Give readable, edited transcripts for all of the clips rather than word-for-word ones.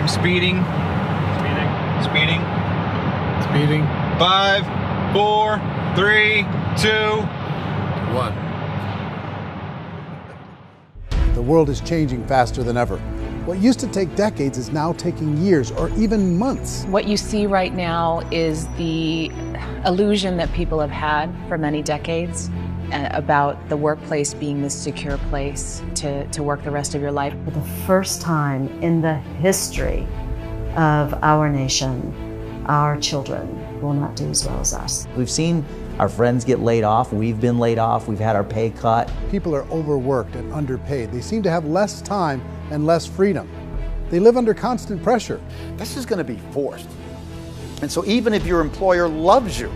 Speeding. Speeding. Speeding. 5, 4, 3, 2, 1. The world is changing faster than ever. What used to take decades is now taking years or even months. What you see right now is the illusion that people have had for many decades about the workplace being this secure place to work the rest of your life. For the first time in the history of our nation, our children will not do as well as us. We've seen our friends get laid off, we've been laid off, we've had our pay cut. People are overworked and underpaid. They seem to have less time and less freedom. They live under constant pressure. This is going to be forced. And so even if your employer loves you,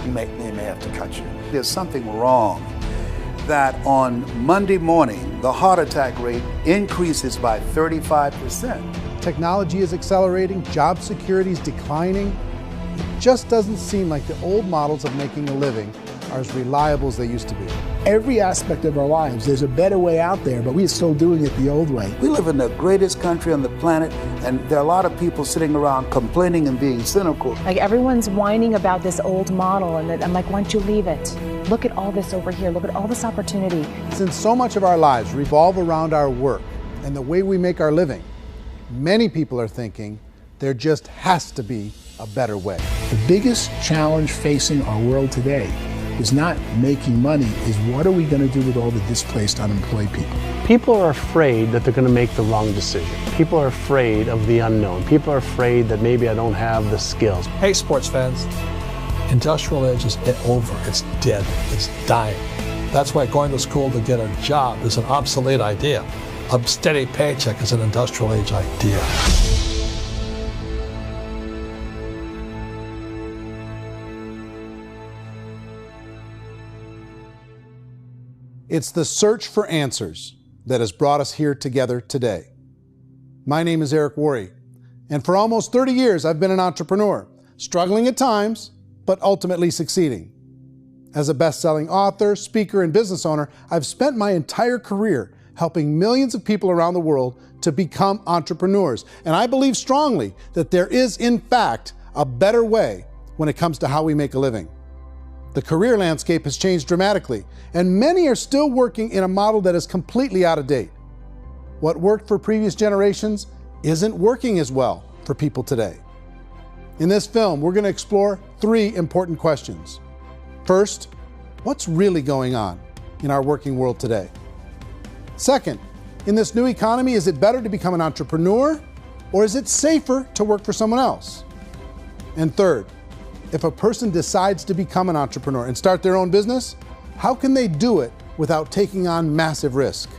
they may have to cut you. There's something wrong that on Monday morning, the heart attack rate increases by 35%. Technology is accelerating, job security is declining. It just doesn't seem like the old models of making a living are as reliable as they used to be. Every aspect of our lives, there's a better way out there, but we're still doing it the old way. We live in the greatest country on the planet, and there are a lot of people sitting around complaining and being cynical. Like everyone's whining about this old model, and I'm like, why don't you leave it? Look at all this over here. Look at all this opportunity. Since so much of our lives revolve around our work and the way we make our living, many people are thinking there just has to be a better way. The biggest challenge facing our world today is not making money, is what are we going to do with all the displaced, unemployed people? People are afraid that they're going to make the wrong decision. People are afraid of the unknown. People are afraid that maybe I don't have the skills. Hey, sports fans, industrial age is over. It's dead. It's dying. That's why going to school to get a job is an obsolete idea. A steady paycheck is an industrial age idea. It's the search for answers that has brought us here together today. My name is Worre, and for almost 30 years I've been an entrepreneur, struggling at times, but ultimately succeeding. As a best-selling author, speaker, and business owner, I've spent my entire career helping millions of people around the world to become entrepreneurs. And I believe strongly that there is, in fact, a better way when it comes to how we make a living. The career landscape has changed dramatically, and many are still working in a model that is completely out of date. What worked for previous generations isn't working as well for people today. In this film, we're going to explore 3 important questions. First, what's really going on in our working world today? Second, in this new economy, is it better to become an entrepreneur, or is it safer to work for someone else? And third, if a person decides to become an entrepreneur and start their own business, how can they do it without taking on massive risk?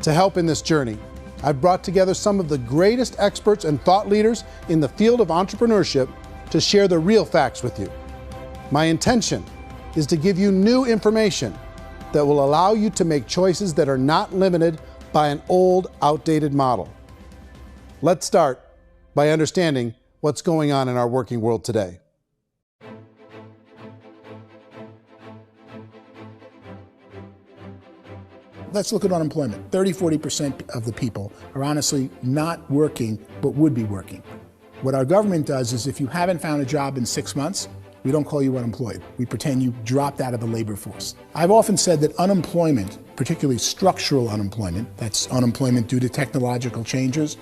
To help in this journey, I've brought together some of the greatest experts and thought leaders in the field of entrepreneurship to share the real facts with you. My intention is to give you new information that will allow you to make choices that are not limited by an old, outdated model. Let's start by understanding what's going on in our working world today. Let's look at unemployment. 30–40% of the people are honestly not working, but would be working. What our government does is if you haven't found a job in 6 months, we don't call you unemployed. We pretend you dropped out of the labor force. I've often said that unemployment, particularly structural unemployment, that's unemployment due to technological changes,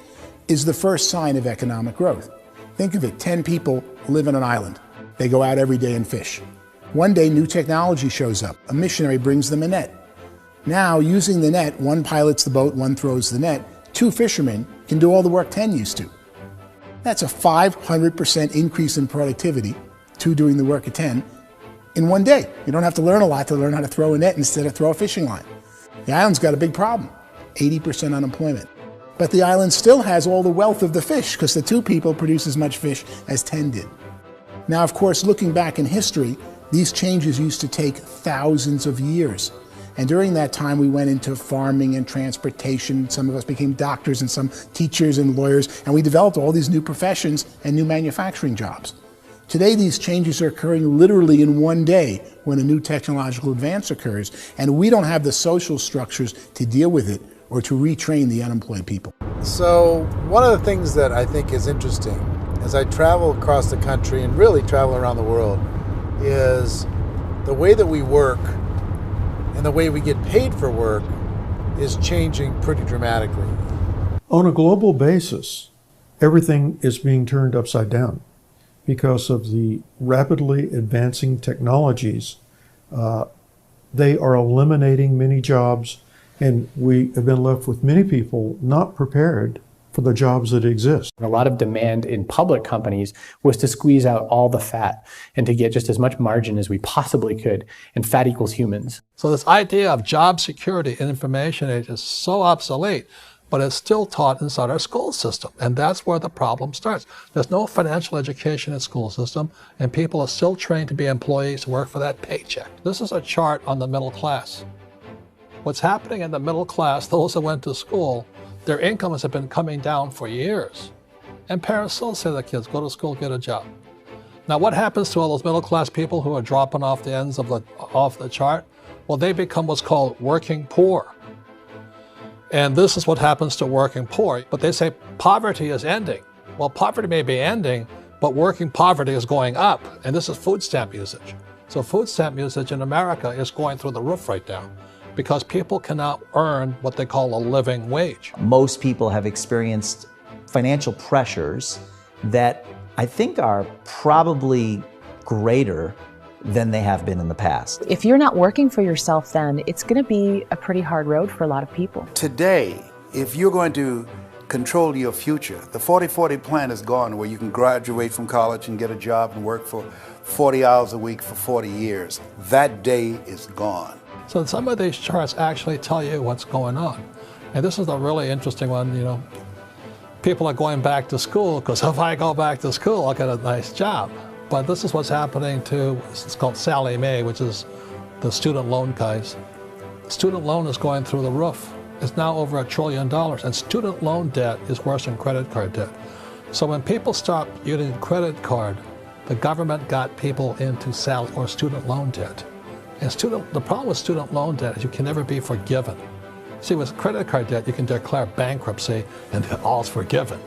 is the first sign of economic growth. Think of it, 10 people live on an island. They go out every day and fish. One day, new technology shows up. A missionary brings them a net. Now, using the net, one pilots the boat, one throws the net. 2 fishermen can do all the work 10 used to. That's a 500% increase in productivity, 2 doing the work of 10, in one day. You don't have to learn a lot to learn how to throw a net instead of throw a fishing line. The island's got a big problem, 80% unemployment. But the island still has all the wealth of the fish because the 2 people produce as much fish as 10 did. Now, of course, looking back in history, these changes used to take thousands of years. And during that time, we went into farming and transportation. Some of us became doctors and some teachers and lawyers, and we developed all these new professions and new manufacturing jobs. Today, these changes are occurring literally in one day when a new technological advance occurs, and we don't have the social structures to deal with it or to retrain the unemployed people. So one of the things that I think is interesting as I travel across the country and really travel around the world is the way that we work and the way we get paid for work is changing pretty dramatically. On a global basis, everything is being turned upside down because of the rapidly advancing technologies. They are eliminating many jobs, and we have been left with many people not prepared for the jobs that exist. A lot of demand in public companies was to squeeze out all the fat and to get just as much margin as we possibly could, and fat equals humans. So this idea of job security in information age is so obsolete, but it's still taught inside our school system, and that's where the problem starts. There's no financial education in the school system, and people are still trained to be employees to work for that paycheck. This is a chart on the middle class. What's happening in the middle class, those that went to school, their incomes have been coming down for years. And parents still say to their kids, go to school, get a job. Now what happens to all those middle class people who are dropping off the ends of the chart? Well, they become what's called working poor. And this is what happens to working poor. But they say poverty is ending. Well, poverty may be ending, but working poverty is going up. And this is food stamp usage. So food stamp usage in America is going through the roof right now, because people cannot earn what they call a living wage. Most people have experienced financial pressures that I think are probably greater than they have been in the past. If you're not working for yourself, then it's going to be a pretty hard road for a lot of people. Today, if you're going to control your future, the 40-40 plan is gone, where you can graduate from college and get a job and work for 40 hours a week for 40 years. That day is gone. So some of these charts actually tell you what's going on. And this is a really interesting one, you know. People are going back to school because if I go back to school, I'll get a nice job. But this is what's happening to, it's called Sallie Mae, which is the student loan guys. Student loan is going through the roof. It's now over $1 trillion, and student loan debt is worse than credit card debt. So when people stopped using credit card, the government got people into student loan debt. And the problem with student loan debt is you can never be forgiven. See, with credit card debt, you can declare bankruptcy and all's forgiven.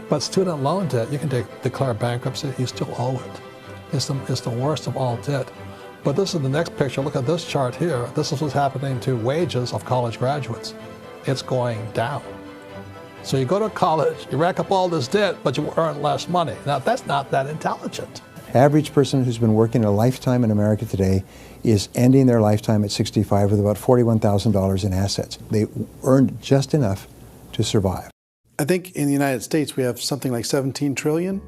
But student loan debt, you can declare bankruptcy, you still owe it. It's the worst of all debt. But this is the next picture. Look at this chart here. This is what's happening to wages of college graduates. It's going down. So you go to college, you rack up all this debt, but you earn less money. Now, that's not that intelligent. Average person who's been working a lifetime in America today is ending their lifetime at 65 with about $41,000 in assets. They earned just enough to survive. I think in the United States we have something like 17 trillion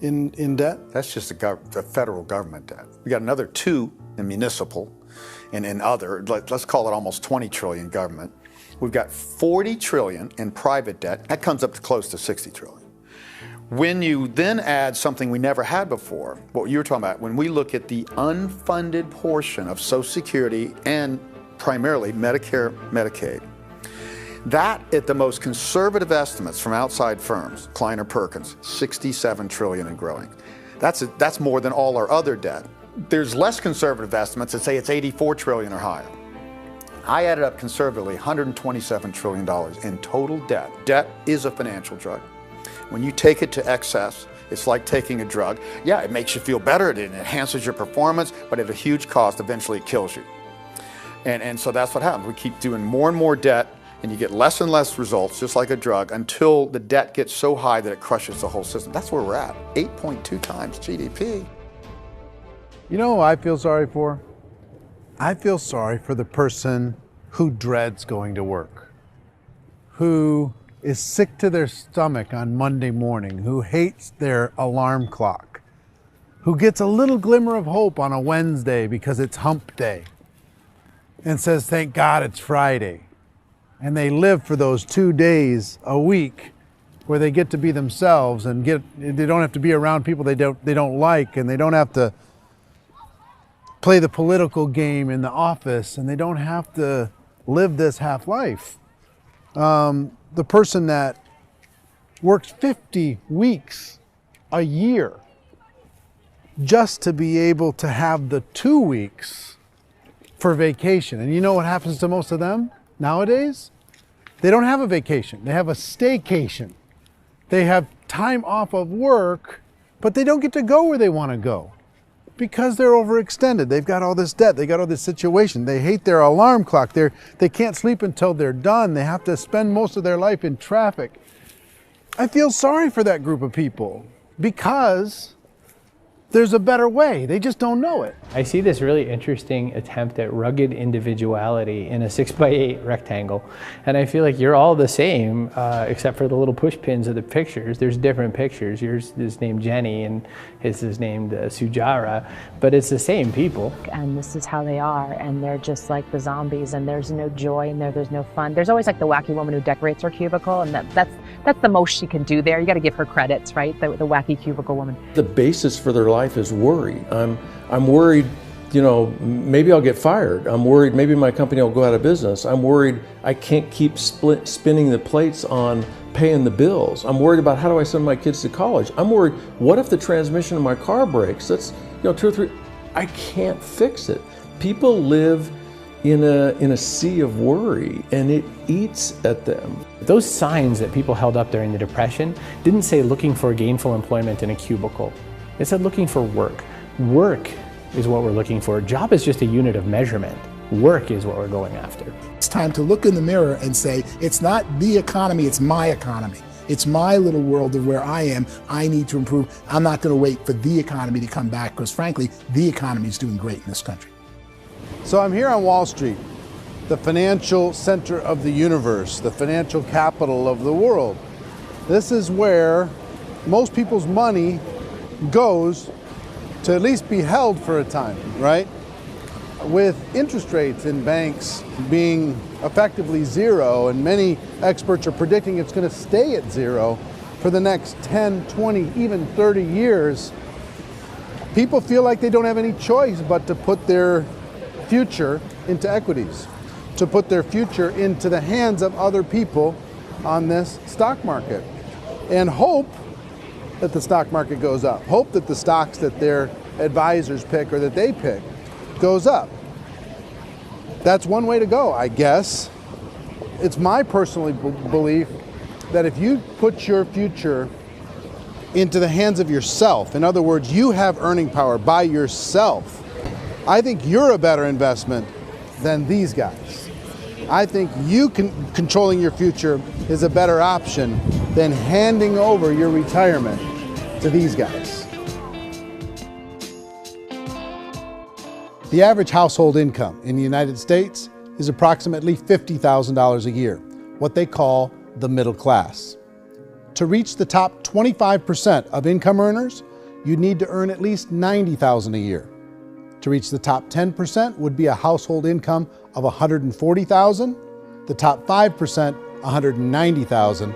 in debt. That's just the federal government debt. We got another 2 in municipal and in other, let's call it almost 20 trillion government. We've got 40 trillion in private debt. That comes up to close to 60 trillion. When you then add something we never had before, what you were talking about, when we look at the unfunded portion of Social Security and primarily Medicare, Medicaid, that, at the most conservative estimates from outside firms, Kleiner Perkins, 67 trillion and growing. That's more than all our other debt. There's less conservative estimates that say it's 84 trillion or higher. I added up conservatively $127 trillion in total debt. Debt is a financial drug. When you take it to excess, it's like taking a drug. Yeah, it makes you feel better, it enhances your performance, but at a huge cost, eventually it kills you. And so that's what happens. We keep doing more and more debt, and you get less and less results, just like a drug, until the debt gets so high that it crushes the whole system. That's where we're at, 8.2 times GDP. You know who I feel sorry for? I feel sorry for the person who dreads going to work, who is sick to their stomach on Monday morning, who hates their alarm clock, who gets a little glimmer of hope on a Wednesday because it's hump day and says, thank God it's Friday. And they live for those 2 days a week where they get to be themselves and they don't have to be around people they don't like, and they don't have to play the political game in the office, and they don't have to live this half life. The person that works 50 weeks a year just to be able to have the 2 weeks for vacation. And you know what happens to most of them nowadays? They don't have a vacation. They have a staycation. They have time off of work, but they don't get to go where they want to go because they're overextended. They've got all this debt. They got all this situation. They hate their alarm clock. They can't sleep until they're done. They have to spend most of their life in traffic. I feel sorry for that group of people because there's a better way. They just don't know it. I see this really interesting attempt at rugged individuality in a 6x8 rectangle. And I feel like you're all the same, except for the little push pins of the pictures. There's different pictures. Yours is named Jenny and his is named Sujara, but it's the same people. And this is how they are, and they're just like the zombies, and there's no joy in there, there's no fun. There's always like the wacky woman who decorates her cubicle, and that's the most she can do there. You got to give her credits, right? The wacky cubicle woman. The basis for their life is worry. I'm worried, you know, maybe I'll get fired. I'm worried maybe my company will go out of business. I'm worried I can't keep spinning the plates on paying the bills. I'm worried about how do I send my kids to college. I'm worried, what if the transmission of my car breaks? That's, you know, 2 or 3, I can't fix it. People live in a sea of worry, and it eats at them. Those signs that people held up during the Depression didn't say looking for gainful employment in a cubicle. It said looking for work. Work is what we're looking for. Job is just a unit of measurement. Work is what we're going after. It's time to look in the mirror and say, it's not the economy, it's my economy. It's my little world of where I am. I need to improve. I'm not going to wait for the economy to come back because frankly, the economy is doing great in this country. So I'm here on Wall Street, the financial center of the universe, the financial capital of the world. This is where most people's money goes to at least be held for a time, right? With interest rates in banks being effectively zero, and many experts are predicting it's going to stay at zero for the next 10, 20, even 30 years, people feel like they don't have any choice but to put their future into equities, to put their future into the hands of other people on this stock market, and hope that the stock market goes up, hope that the stocks that their advisors pick or that they pick goes up. That's one way to go, I guess. It's my personal belief that if you put your future into the hands of yourself, in other words, you have earning power by yourself, I think you're a better investment than these guys. I think you controlling your future is a better option than handing over your retirement to these guys. The average household income in the United States is approximately $50,000 a year, what they call the middle class. To reach the top 25% of income earners, you'd need to earn at least $90,000 a year. To reach the top 10% would be a household income of $140,000, the top 5%, $190,000,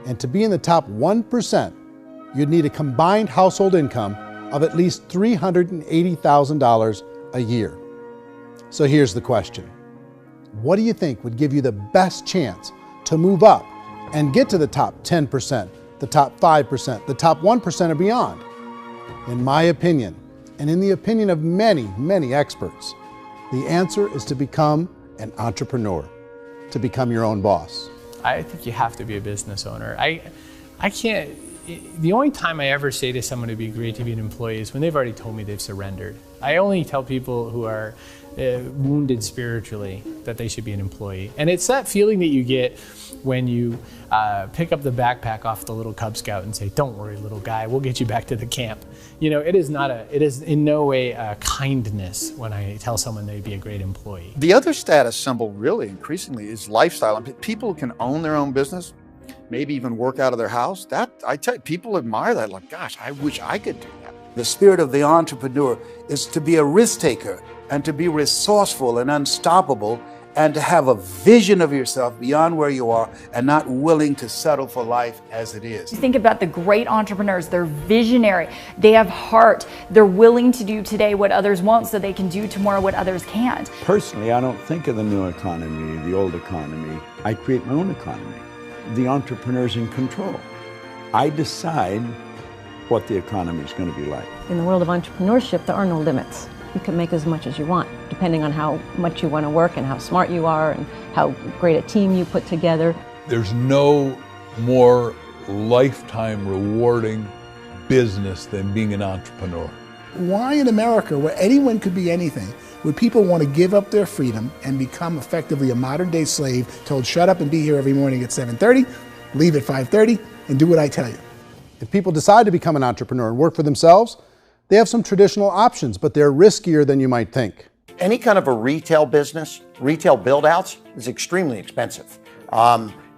and to be in the top 1%, you'd need a combined household income of at least $380,000 a year. So here's the question. What do you think would give you the best chance to move up and get to the top 10%, the top 5%, the top 1% or beyond? In my opinion, and in the opinion of many, many experts, the answer is to become an entrepreneur, to become your own boss. I think you have to be a business owner. I can't, the only time I ever say to someone it'd be great to be an employee is when they've already told me they've surrendered. I only tell people who are wounded spiritually that they should be an employee. And it's that feeling that you get when you pick up the backpack off the little Cub Scout and say, "Don't worry, little guy, we'll get you back to the camp." You know, it is in no way a kindness when I tell someone they'd be a great employee. The other status symbol really increasingly is lifestyle. And people can own their own business, maybe even work out of their house. That, I tell you, people admire that, like, gosh, I wish I could do that. The spirit of the entrepreneur is to be a risk taker and to be resourceful and unstoppable and to have a vision of yourself beyond where you are and not willing to settle for life as it is. You think about the great entrepreneurs, they're visionary, they have heart, they're willing to do today what others won't so they can do tomorrow what others can't. Personally, I don't think of the new economy, the old economy. I create my own economy. The entrepreneur's in control. I decide what the economy is going to be like. In the world of entrepreneurship, there are no limits. You can make as much as you want, depending on how much you want to work and how smart you are and how great a team you put together. There's no more lifetime rewarding business than being an entrepreneur. Why in America, where anyone could be anything, would people want to give up their freedom and become effectively a modern-day slave, told shut up and be here every morning at 7:30, leave at 5:30, and do what I tell you? If people decide to become an entrepreneur and work for themselves, they have some traditional options, but they're riskier than you might think. Any kind of a retail business, retail build-outs, is extremely expensive.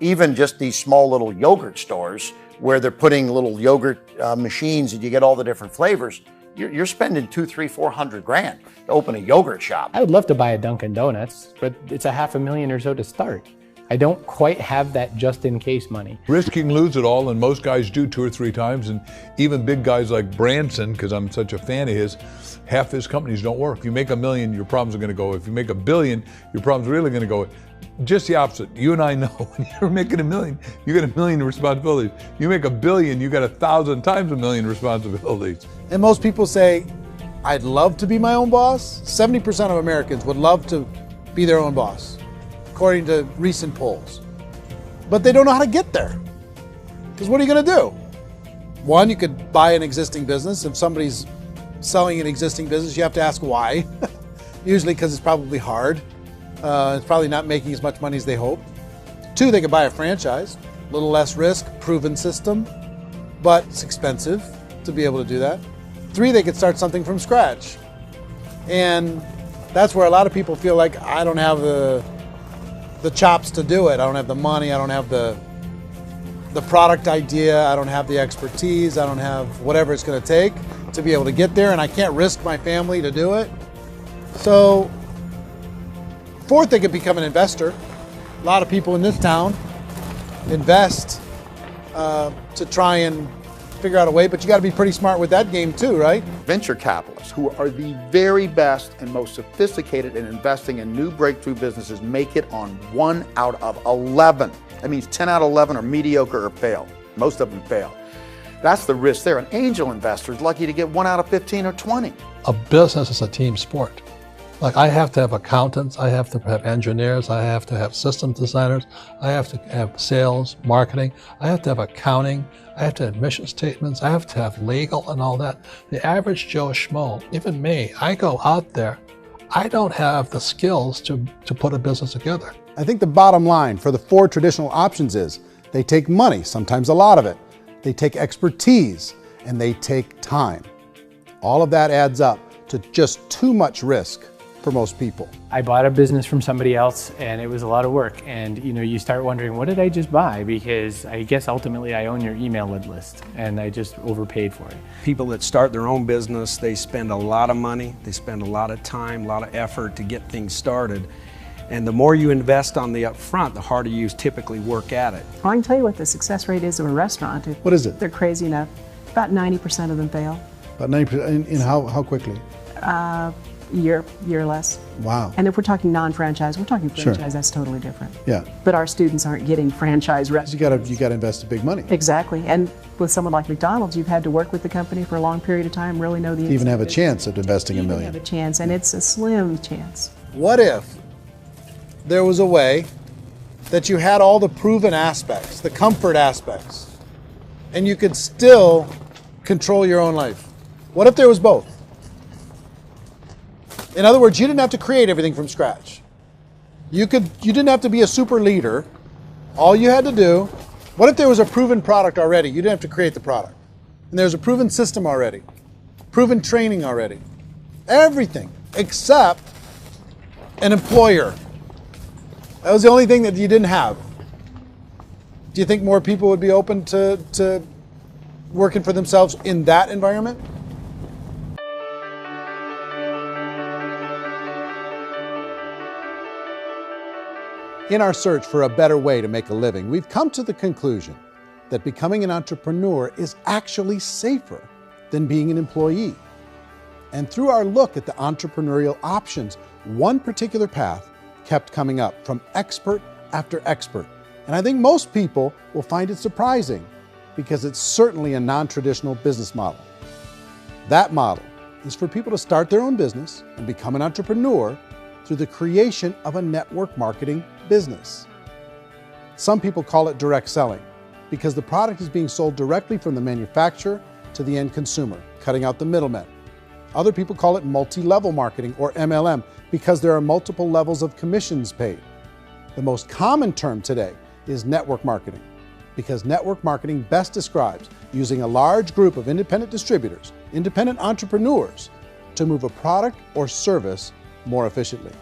Even just these small little yogurt stores where they're putting little yogurt machines and you get all the different flavors, you're spending $200,000, $300,000, $400,000 to open a yogurt shop. I would love to buy a Dunkin' Donuts, but it's $500,000 or so to start. I don't quite have that just-in-case money. Risking lose it all, and most guys do 2 or 3 times, and even big guys like Branson, because I'm such a fan of his, half his companies don't work. If you make $1 million, your problems are going to go. If you make $1 billion, your problems are really going to go. Just the opposite. You and I know when you're making $1 million, you get $1 million responsibilities. You make $1 billion, you got 1,000 times $1 million responsibilities. And most people say, I'd love to be my own boss. 70% of Americans would love to be their own boss, according to recent polls. But they don't know how to get there. Because what are you going to do? One, you could buy an existing business. If somebody's selling an existing business, you have to ask why. Usually because it's probably hard. It's probably not making as much money as they hope. 2, they could buy a franchise. A little less risk, proven system, but it's expensive to be able to do that. 3, they could start something from scratch. And that's where a lot of people feel like, I don't have the chops to do it. I don't have the money. I don't have the product idea. I don't have the expertise. I don't have whatever it's going to take to be able to get there, and I can't risk my family to do it. So, 4th, they could become an investor. A lot of people in this town invest to try and figure out a way, but you got to be pretty smart with that game too, right? Venture capitalists, who are the very best and most sophisticated in investing in new breakthrough businesses, make it on 1 out of 11. That means 10 out of 11 are mediocre or fail. Most of them fail. That's the risk there. An angel investor is lucky to get 1 out of 15 or 20. A business is a team sport. Like, I have to have accountants, I have to have engineers, I have to have system designers, I have to have sales, marketing, I have to have accounting, I have to have mission statements, I have to have legal and all that. The average Joe Schmo, even me, I go out there, I don't have the skills to put a business together. I think the bottom line for the 4 traditional options is they take money, sometimes a lot of it. They take expertise, and they take time. All of that adds up to just too much risk for most people. I bought a business from somebody else and it was a lot of work. And you start wondering, what did I just buy? Because I guess ultimately I own your email list and I just overpaid for it. People that start their own business, they spend a lot of money, they spend a lot of time, a lot of effort to get things started. And the more you invest on the upfront, the harder you typically work at it. Well, I can tell you what the success rate is of a restaurant. What is it? They're crazy enough. About 90% of them fail. About 90%, in how quickly? Year or less. Wow. And if we're talking non-franchise, we're talking franchise, Sure. That's totally different. Yeah. But our students aren't getting franchise restaurants. You gotta invest big money. Exactly. And with someone like McDonald's, you've had to work with the company for a long period of time, really know the To even have a business. chance at investing $1 million. Have a chance, and it's a slim chance. What if there was a way that you had all the proven aspects, the comfort aspects, and you could still control your own life? What if there was both? In other words, you didn't have to create everything from scratch. You didn't have to be a super leader. All you had to do, what if there was a proven product already? You didn't have to create the product. And there's a proven system already, proven training already. Everything except an employer. That was the only thing that you didn't have. Do you think more people would be open to working for themselves in that environment? In our search for a better way to make a living, we've come to the conclusion that becoming an entrepreneur is actually safer than being an employee. And through our look at the entrepreneurial options, one particular path kept coming up from expert after expert. And I think most people will find it surprising because it's certainly a non-traditional business model. That model is for people to start their own business and become an entrepreneur through the creation of a network marketing business. Some people call it direct selling because the product is being sold directly from the manufacturer to the end consumer, cutting out the middlemen. Other people call it multi-level marketing, or MLM, because there are multiple levels of commissions paid. The most common term today is network marketing, because network marketing best describes using a large group of independent distributors, independent entrepreneurs, to move a product or service more efficiently.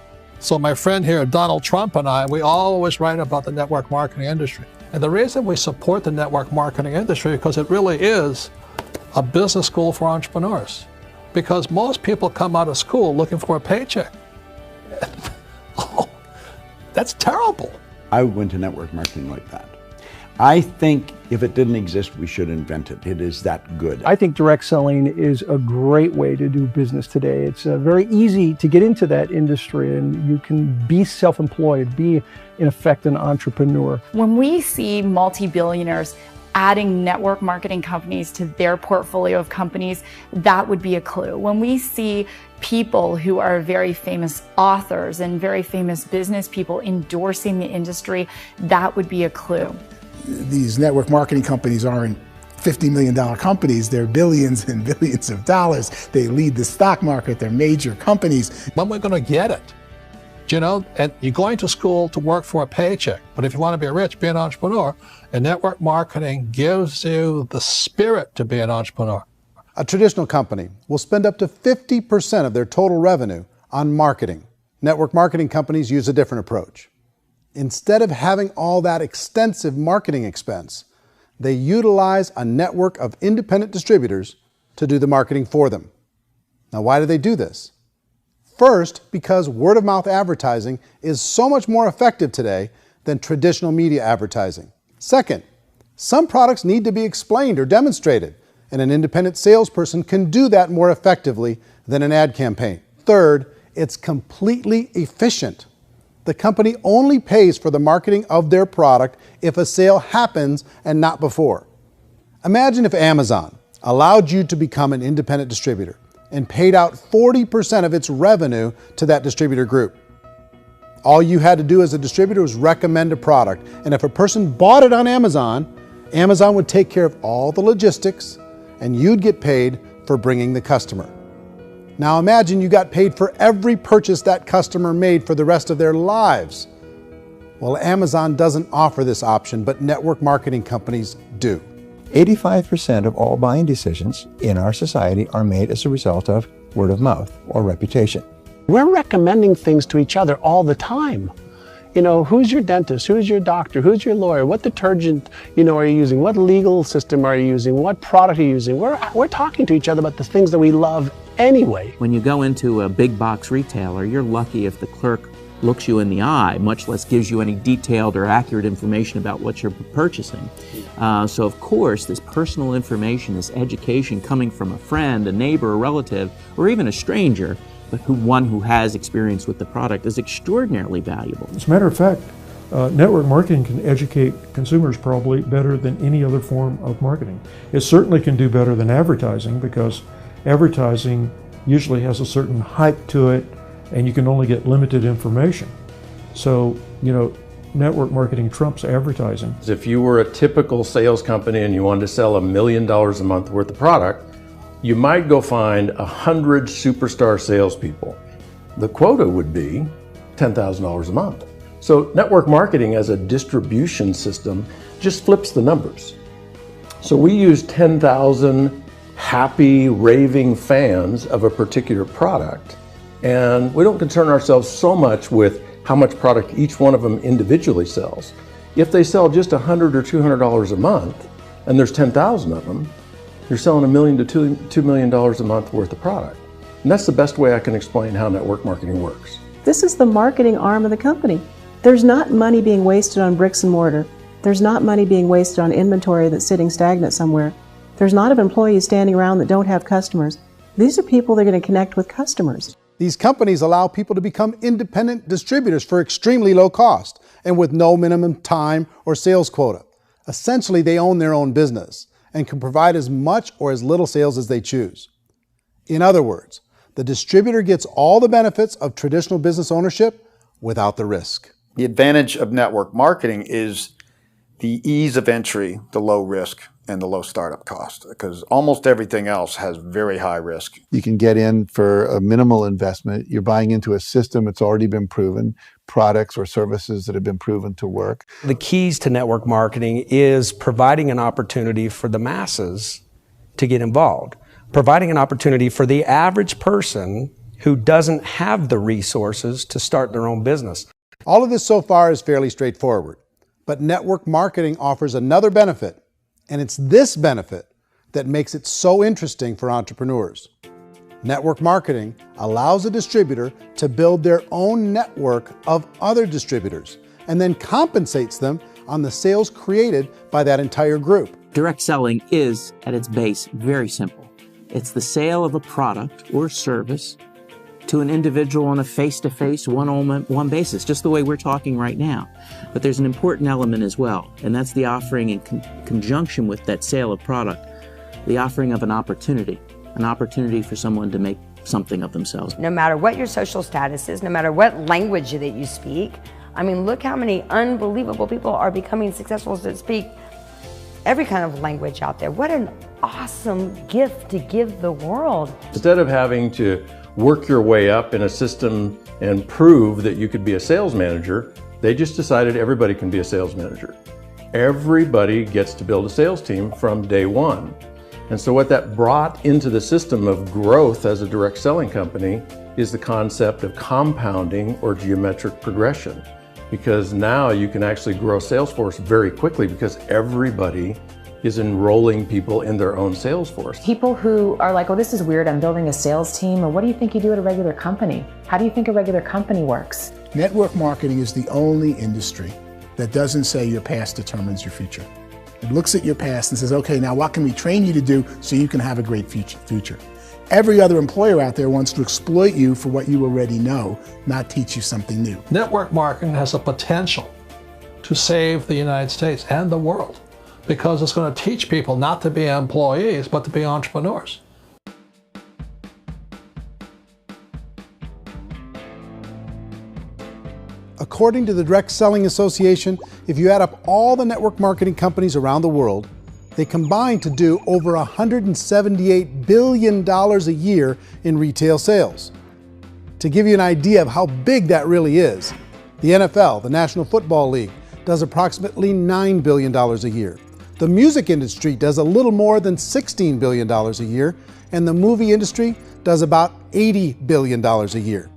So my friend here, Donald Trump, and I, we always write about the network marketing industry. And the reason we support the network marketing industry is because it really is a business school for entrepreneurs. Because most people come out of school looking for a paycheck. Oh, that's terrible. I went to network marketing like that. I think if it didn't exist, we should invent it. It is that good. I think direct selling is a great way to do business today. It's very easy to get into that industry, and you can be self-employed, be in effect an entrepreneur. When we see multi-billionaires adding network marketing companies to their portfolio of companies, that would be a clue. When we see people who are very famous authors and very famous business people endorsing the industry, that would be a clue. These network marketing companies aren't $50 million companies, they're billions and billions of dollars. They lead the stock market, they're major companies. When we're going to get it? You know, and you're going to school to work for a paycheck, but if you want to be rich, be an entrepreneur, and network marketing gives you the spirit to be an entrepreneur. A traditional company will spend up to 50% of their total revenue on marketing. Network marketing companies use a different approach. Instead of having all that extensive marketing expense, they utilize a network of independent distributors to do the marketing for them. Now, why do they do this? First, because word-of-mouth advertising is so much more effective today than traditional media advertising. Second, some products need to be explained or demonstrated, and an independent salesperson can do that more effectively than an ad campaign. Third, it's completely efficient. The company only pays for the marketing of their product if a sale happens and not before. Imagine if Amazon allowed you to become an independent distributor and paid out 40% of its revenue to that distributor group. All you had to do as a distributor was recommend a product, and if a person bought it on Amazon, Amazon would take care of all the logistics, and you'd get paid for bringing the customer. Now imagine you got paid for every purchase that customer made for the rest of their lives. Well, Amazon doesn't offer this option, but network marketing companies do. 85% of all buying decisions in our society are made as a result of word of mouth or reputation. We're recommending things to each other all the time. You know, who's your dentist? Who's your doctor? Who's your lawyer? What detergent, are you using? What legal system are you using? What product are you using? We're talking to each other about the things that we love anyway. When you go into a big box retailer, you're lucky if the clerk looks you in the eye, much less gives you any detailed or accurate information about what you're purchasing. So of course, this personal information, this education coming from a friend, a neighbor, a relative, or even a stranger, but one who has experience with the product is extraordinarily valuable. As a matter of fact, network marketing can educate consumers probably better than any other form of marketing. It certainly can do better than advertising, because advertising usually has a certain hype to it, and you can only get limited information. So, network marketing trumps advertising. If you were a typical sales company and you wanted to sell $1 million a month worth of product, you might go find 100 superstar salespeople. The quota would be $10,000 a month. So network marketing as a distribution system just flips the numbers. So we use 10,000 happy, raving fans of a particular product, and we don't concern ourselves so much with how much product each one of them individually sells. If they sell just $100 or $200 a month, and there's 10,000 of them, you're selling $1 million to $2 million a month worth of product. And that's the best way I can explain how network marketing works. This is the marketing arm of the company. There's not money being wasted on bricks and mortar. There's not money being wasted on inventory that's sitting stagnant somewhere. There's not of employees standing around that don't have customers. These are people that are going to connect with customers. These companies allow people to become independent distributors for extremely low cost and with no minimum time or sales quota. Essentially, they own their own business and can provide as much or as little sales as they choose. In other words, the distributor gets all the benefits of traditional business ownership without the risk. The advantage of network marketing is the ease of entry, the low risk, and the low startup cost, because almost everything else has very high risk. You can get in for a minimal investment. You're buying into a system that's already been proven, products or services that have been proven to work. The keys to network marketing is providing an opportunity for the masses to get involved, providing an opportunity for the average person who doesn't have the resources to start their own business. All of this so far is fairly straightforward, but network marketing offers another benefit, and it's this benefit that makes it so interesting for entrepreneurs. Network marketing allows a distributor to build their own network of other distributors and then compensates them on the sales created by that entire group. Direct selling is, at its base, very simple. It's the sale of a product or service to an individual on a face-to-face, one-on-one basis, just the way we're talking right now. But there's an important element as well, and that's the offering in conjunction with that sale of product, the offering of an opportunity for someone to make something of themselves. No matter what your social status is, no matter what language that you speak, I mean, look how many unbelievable people are becoming successful that speak every kind of language out there. What an awesome gift to give the world. Instead of having to work your way up in a system and prove that you could be a sales manager, they just decided everybody can be a sales manager. Everybody gets to build a sales team from day one. And so what that brought into the system of growth as a direct selling company is the concept of compounding or geometric progression. Because now you can actually grow sales force very quickly because everybody is enrolling people in their own sales force. People who are like, oh, this is weird, I'm building a sales team. Or what do you think you do at a regular company? How do you think a regular company works? Network marketing is the only industry that doesn't say your past determines your future. It looks at your past and says, okay, now what can we train you to do so you can have a great future? Every other employer out there wants to exploit you for what you already know, not teach you something new. Network marketing has the potential to save the United States and the world, because it's going to teach people not to be employees, but to be entrepreneurs. According to the Direct Selling Association, if you add up all the network marketing companies around the world, they combine to do over $178 billion a year in retail sales. To give you an idea of how big that really is, the NFL, the National Football League, does approximately $9 billion a year. The music industry does a little more than $16 billion a year, and the movie industry does about $80 billion a year.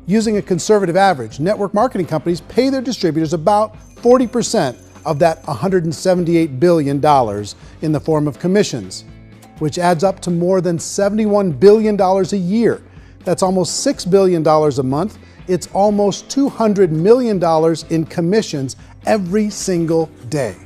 Using a conservative average, network marketing companies pay their distributors about 40% of that $178 billion in the form of commissions, which adds up to more than $71 billion a year. That's almost $6 billion a month. It's almost $200 million in commissions every single day.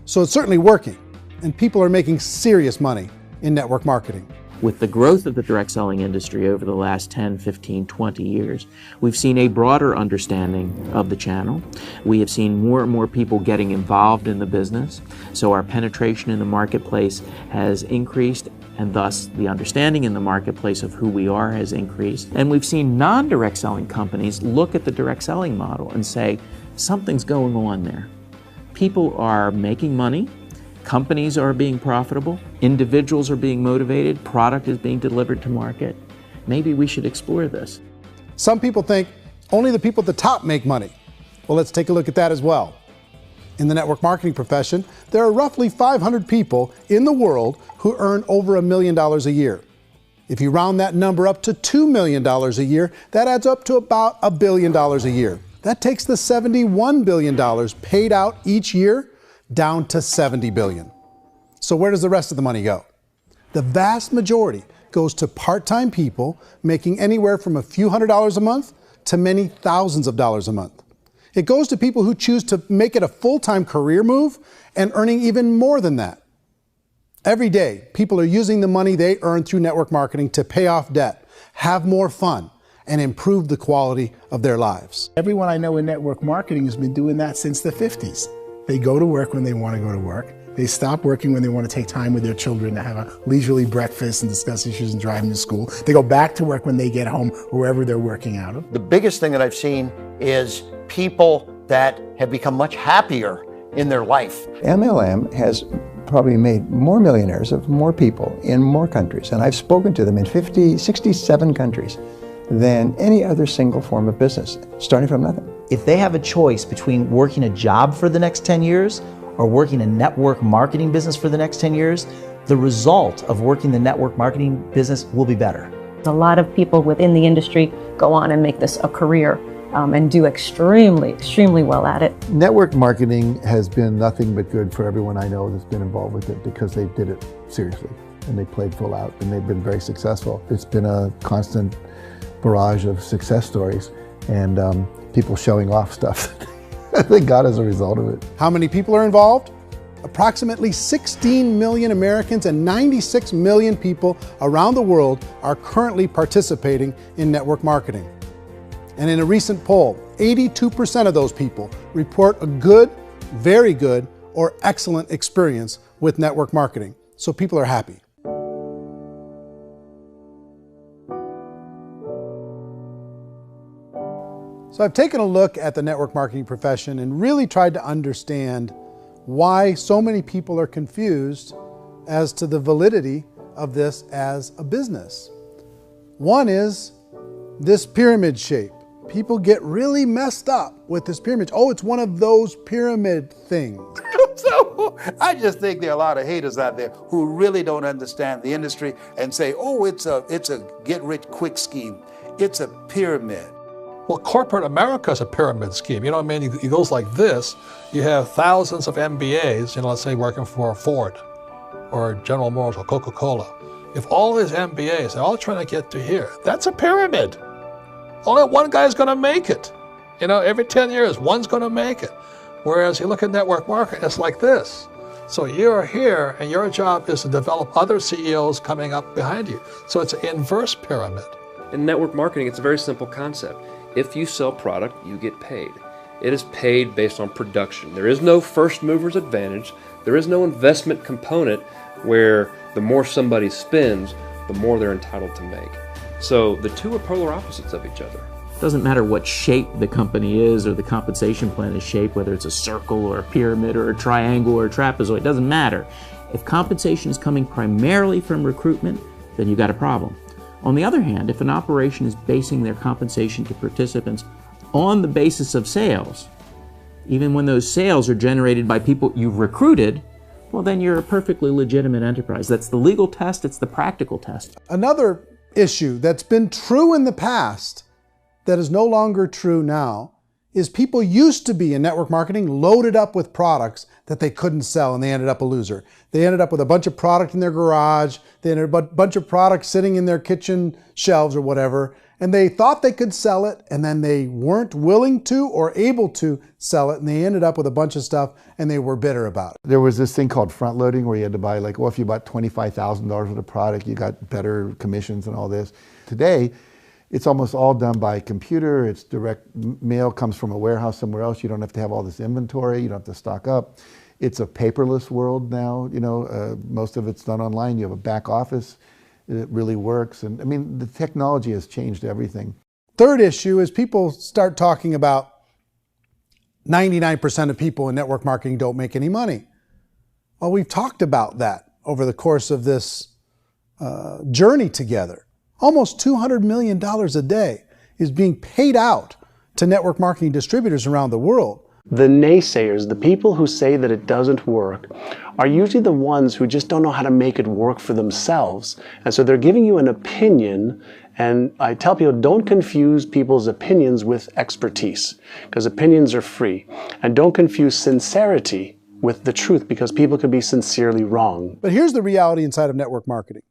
So it's certainly working, and people are making serious money in network marketing. With the growth of the direct selling industry over the last 10, 15, 20 years, we've seen a broader understanding of the channel. We have seen more and more people getting involved in the business, so our penetration in the marketplace has increased, and thus the understanding in the marketplace of who we are has increased. And we've seen non-direct selling companies look at the direct selling model and say, something's going on there. People are making money, companies are being profitable, individuals are being motivated, product is being delivered to market. Maybe we should explore this. Some people think only the people at the top make money. Well, let's take a look at that as well. In the network marketing profession, there are roughly 500 people in the world who earn over $1 million a year. If you round that number up to $2 million a year, that adds up to about $1 billion a year. That takes the $71 billion paid out each year down to $70 billion. So where does the rest of the money go? The vast majority goes to part-time people making anywhere from a few $100s a month to many thousands of dollars a month. It goes to people who choose to make it a full-time career move and earning even more than that. Every day, people are using the money they earn through network marketing to pay off debt, have more fun, and improve the quality of their lives. Everyone I know in network marketing has been doing that since the 50s. They go to work when they want to go to work. They stop working when they want to take time with their children to have a leisurely breakfast and discuss issues and driving to school. They go back to work when they get home, wherever they're working out of. The biggest thing that I've seen is people that have become much happier in their life. MLM has probably made more millionaires of more people in more countries, and I've spoken to them in 67 countries, than any other single form of business, starting from nothing. If they have a choice between working a job for the next 10 years or working a network marketing business for the next 10 years, the result of working the network marketing business will be better. A lot of people within the industry go on and make this a career and do extremely well at it. Network marketing has been nothing but good for everyone I know that's been involved with it because they did it seriously and they played full out and they've been very successful. It's been a constant barrage of success stories and people showing off stuff that they got as a result of it. How many people are involved? Approximately 16 million Americans and 96 million people around the world are currently participating in network marketing. And in a recent poll, 82% of those people report a good, very good, or excellent experience with network marketing. So people are happy. So I've taken a look at the network marketing profession and really tried to understand why so many people are confused as to the validity of this as a business. One is this pyramid shape. People get really messed up with this pyramid. Oh, it's one of those pyramid things. So I just think there are a lot of haters out there who really don't understand the industry and say, oh, it's a get-rich-quick scheme. It's a pyramid. Well, corporate America is a pyramid scheme. You know what I mean? It goes like this. You have thousands of MBAs, let's say working for Ford or General Motors or Coca-Cola. If all these MBAs, they're all trying to get to here, that's a pyramid. Only one guy's going to make it. Every 10 years, one's going to make it. Whereas you look at network marketing, it's like this. So you're here, and your job is to develop other CEOs coming up behind you. So it's an inverse pyramid. In network marketing, it's a very simple concept. If you sell product, you get paid. It is paid based on production. There is no first mover's advantage. There is no investment component where the more somebody spends, the more they're entitled to make. So the two are polar opposites of each other. It doesn't matter what shape the company is or the compensation plan is shaped, whether it's a circle or a pyramid or a triangle or a trapezoid, it doesn't matter. If compensation is coming primarily from recruitment, then you've got a problem. On the other hand, if an operation is basing their compensation to participants on the basis of sales, even when those sales are generated by people you've recruited, well, then you're a perfectly legitimate enterprise. That's the legal test, it's the practical test. Another issue that's been true in the past that is no longer true now is people used to be in network marketing loaded up with products that they couldn't sell and they ended up a loser. They ended up with a bunch of product in their garage, they ended up with a bunch of products sitting in their kitchen shelves or whatever, and they thought they could sell it and then they weren't willing to or able to sell it and they ended up with a bunch of stuff and they were bitter about it. There was this thing called front loading where you had to buy if you bought $25,000 worth of product, you got better commissions and all this. Today, it's almost all done by computer. It's direct mail comes from a warehouse somewhere else. You don't have to have all this inventory. You don't have to stock up. It's a paperless world now. Most of it's done online. You have a back office. It really works. And I mean, the technology has changed everything. Third issue is people start talking about 99% of people in network marketing don't make any money. Well, we've talked about that over the course of this journey together. Almost $200 million a day is being paid out to network marketing distributors around the world. The naysayers, the people who say that it doesn't work, are usually the ones who just don't know how to make it work for themselves. And so they're giving you an opinion, and I tell people, don't confuse people's opinions with expertise, because opinions are free. And don't confuse sincerity with the truth, because people could be sincerely wrong. But here's the reality inside of network marketing.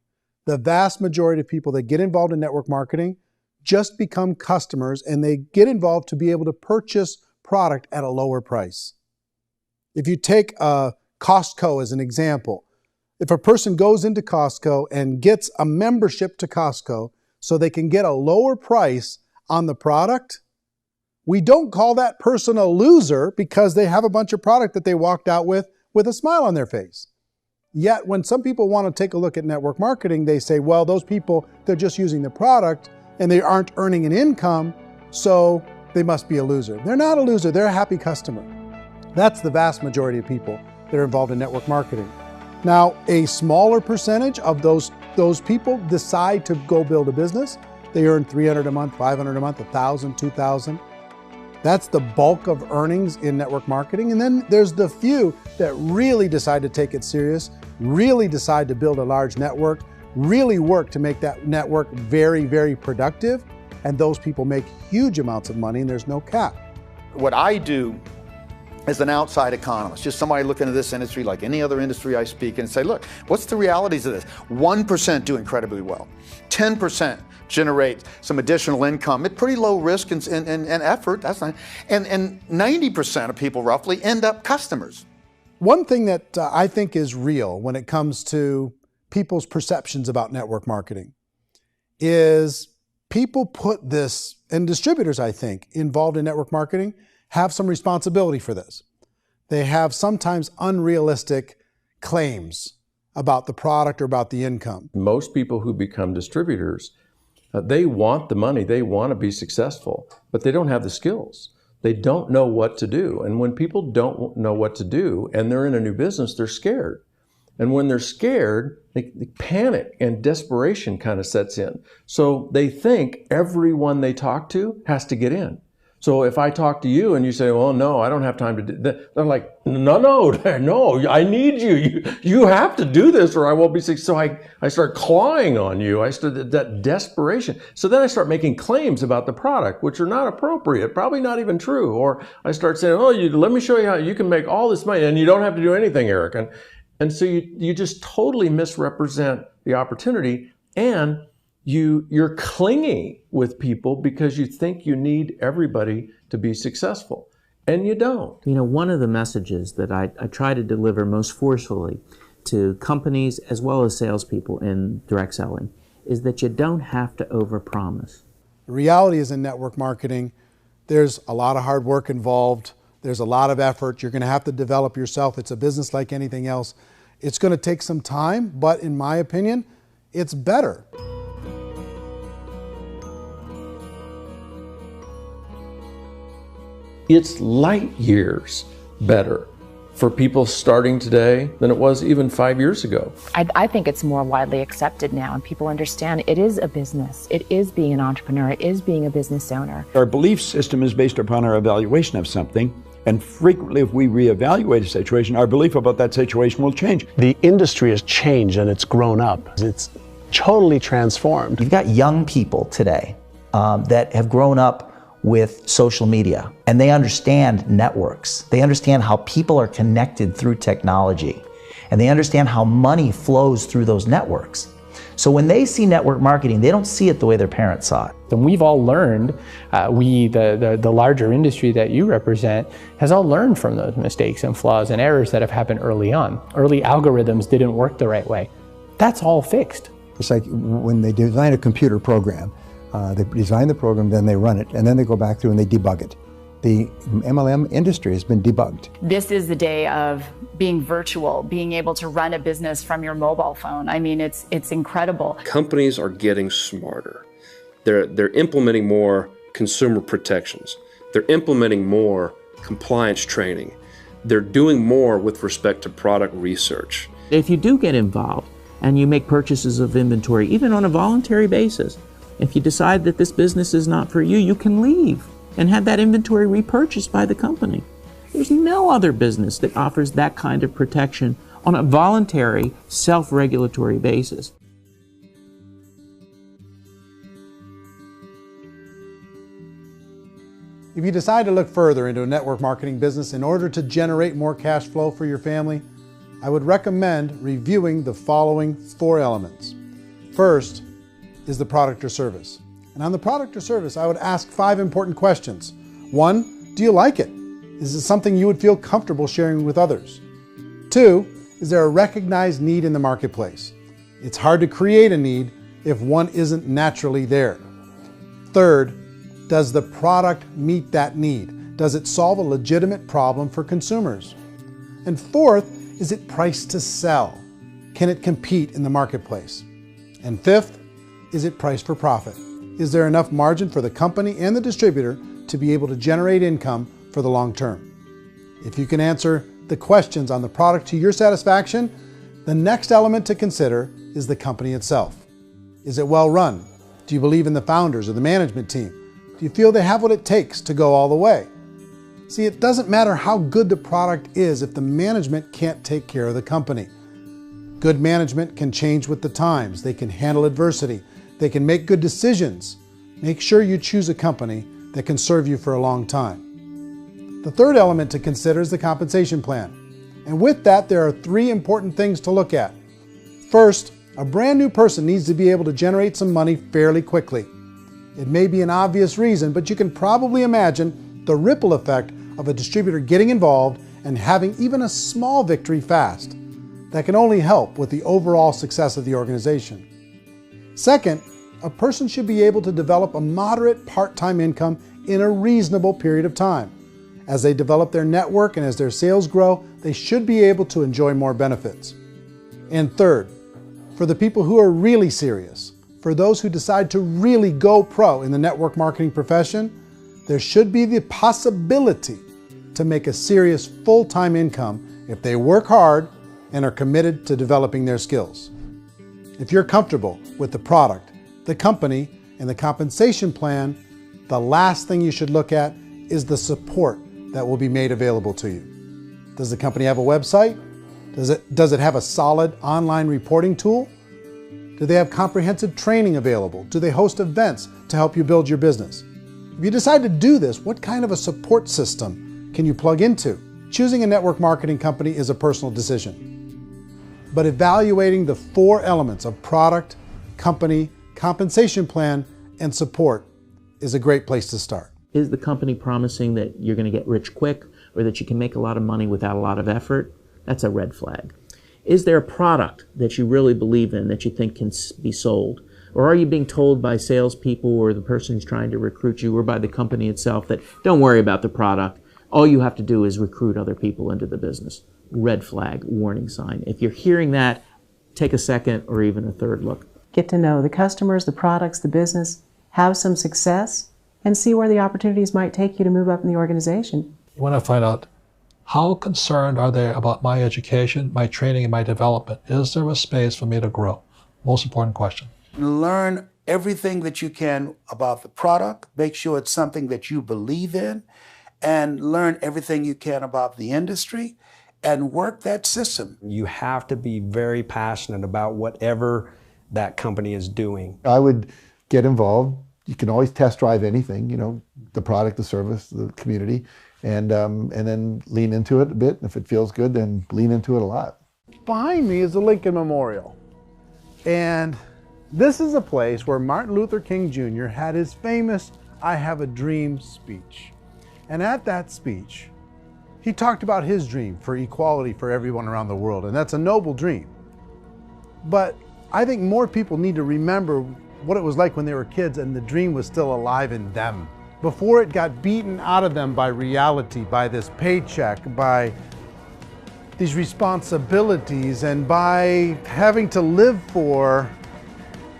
The vast majority of people that get involved in network marketing just become customers and they get involved to be able to purchase product at a lower price. If you take Costco as an example, if a person goes into Costco and gets a membership to Costco so they can get a lower price on the product, we don't call that person a loser because they have a bunch of product that they walked out with a smile on their face. Yet when some people want to take a look at network marketing, they say, well, those people, they're just using the product and they aren't earning an income, so they must be a loser. They're not a loser, they're a happy customer. That's the vast majority of people that are involved in network marketing. Now, a smaller percentage of those people decide to go build a business. They earn $300 a month, $500 a month, $1,000, $2,000. That's the bulk of earnings in network marketing. And then there's the few that really decide to take it serious, really decide to build a large network, really work to make that network very, very productive. And those people make huge amounts of money and there's no cap. What I do as an outside economist, just somebody looking at this industry like any other industry I speak and say, look, what's the realities of this? 1% do incredibly well. 10% generate some additional income at pretty low risk and effort. That's not, and 90% of people roughly end up customers. One thing that I think is real when it comes to people's perceptions about network marketing is people put this, and distributors, I think, involved in network marketing have some responsibility for this. They have sometimes unrealistic claims about the product or about the income. Most people who become distributors, they want the money, they want to be successful, but they don't have the skills. They don't know what to do. And when people don't know what to do and they're in a new business, they're scared. And when they're scared, they panic and desperation kind of sets in. So they think everyone they talk to has to get in. So if I talk to you and you say, well, no, I don't have time to do that, they're like, no, I need you. You have to do this or I won't be successful. So I start clawing on you. I start that desperation. So then I start making claims about the product, which are not appropriate, probably not even true. Or I start saying, oh, let me show you how you can make all this money and you don't have to do anything, Eric. And so you just totally misrepresent the opportunity, and you're clingy with people because you think you need everybody to be successful, and you don't. You know, one of the messages that I try to deliver most forcefully to companies as well as salespeople in direct selling is that you don't have to overpromise. The reality is in network marketing, there's a lot of hard work involved. There's a lot of effort. You're going to have to develop yourself. It's a business like anything else. It's going to take some time, but in my opinion, it's better. It's light years better for people starting today than it was even 5 years ago. I think it's more widely accepted now, and people understand it is a business. It is being an entrepreneur. It is being a business owner. Our belief system is based upon our evaluation of something. And frequently, if we reevaluate a situation, our belief about that situation will change. The industry has changed and it's grown up. It's totally transformed. You've got young people today that have grown up with social media, and they understand networks. They understand how people are connected through technology, and they understand how money flows through those networks. So when they see network marketing, they don't see it the way their parents saw it. And we've all learned, the larger industry that you represent, has all learned from those mistakes and flaws and errors that have happened early on. Early algorithms didn't work the right way. That's all fixed. It's like when they design a computer program, they design the program, then they run it, and then they go back through and they debug it. The MLM industry has been debugged. This is the day of being virtual, being able to run a business from your mobile phone. I mean, it's incredible. Companies are getting smarter. They're implementing more consumer protections. They're implementing more compliance training. They're doing more with respect to product research. If you do get involved and you make purchases of inventory, even on a voluntary basis, if you decide that this business is not for you, you can leave and have that inventory repurchased by the company. There's no other business that offers that kind of protection on a voluntary, self-regulatory basis. If you decide to look further into a network marketing business in order to generate more cash flow for your family, I would recommend reviewing the following 4 elements. First is the product or service. And on the product or service, I would ask 5 important questions. 1, do you like it? Is it something you would feel comfortable sharing with others? 2, is there a recognized need in the marketplace? It's hard to create a need if one isn't naturally there. 3rd, does the product meet that need? Does it solve a legitimate problem for consumers? And 4th, is it priced to sell? Can it compete in the marketplace? And 5th, is it priced for profit? Is there enough margin for the company and the distributor to be able to generate income for the long term? If you can answer the questions on the product to your satisfaction, the next element to consider is the company itself. Is it well run? Do you believe in the founders or the management team? Do you feel they have what it takes to go all the way? See, it doesn't matter how good the product is if the management can't take care of the company. Good management can change with the times. They can handle adversity. They can make good decisions. Make sure you choose a company that can serve you for a long time. The third element to consider is the compensation plan. And with that, there are 3 important things to look at. First, a brand new person needs to be able to generate some money fairly quickly. It may be an obvious reason, but you can probably imagine the ripple effect of a distributor getting involved and having even a small victory fast. That can only help with the overall success of the organization. Second, a person should be able to develop a moderate part-time income in a reasonable period of time. As they develop their network and as their sales grow, they should be able to enjoy more benefits. And third, for the people who are really serious, for those who decide to really go pro in the network marketing profession, there should be the possibility to make a serious full-time income if they work hard and are committed to developing their skills. If you're comfortable with the product, the company, and the compensation plan, the last thing you should look at is the support that will be made available to you. Does the company have a website? Does it have a solid online reporting tool? Do they have comprehensive training available? Do they host events to help you build your business? If you decide to do this, what kind of a support system can you plug into? Choosing a network marketing company is a personal decision. But evaluating the 4 elements of product, company, compensation plan, and support is a great place to start. Is the company promising that you're going to get rich quick or that you can make a lot of money without a lot of effort? That's a red flag. Is there a product that you really believe in that you think can be sold? Or are you being told by salespeople or the person who's trying to recruit you or by the company itself that don't worry about the product, all you have to do is recruit other people into the business? Red flag, warning sign. If you're hearing that, take a second or even a third look. Get to know the customers, the products, the business, have some success, and see where the opportunities might take you to move up in the organization. You want to find out how concerned are they about my education, my training, and my development? Is there a space for me to grow? Most important question. Learn everything that you can about the product. Make sure it's something that you believe in, and learn everything you can about the industry and work that system. You have to be very passionate about whatever that company is doing. I would get involved. You can always test drive anything, you know, the product, the service, the community, and then lean into it a bit. If it feels good, then lean into it a lot. Behind me is the Lincoln Memorial. And this is a place where Martin Luther King Jr. had his famous "I Have a Dream" speech. And at that speech, he talked about his dream for equality for everyone around the world, and that's a noble dream. But I think more people need to remember what it was like when they were kids and the dream was still alive in them. Before it got beaten out of them by reality, by this paycheck, by these responsibilities, and by having to live for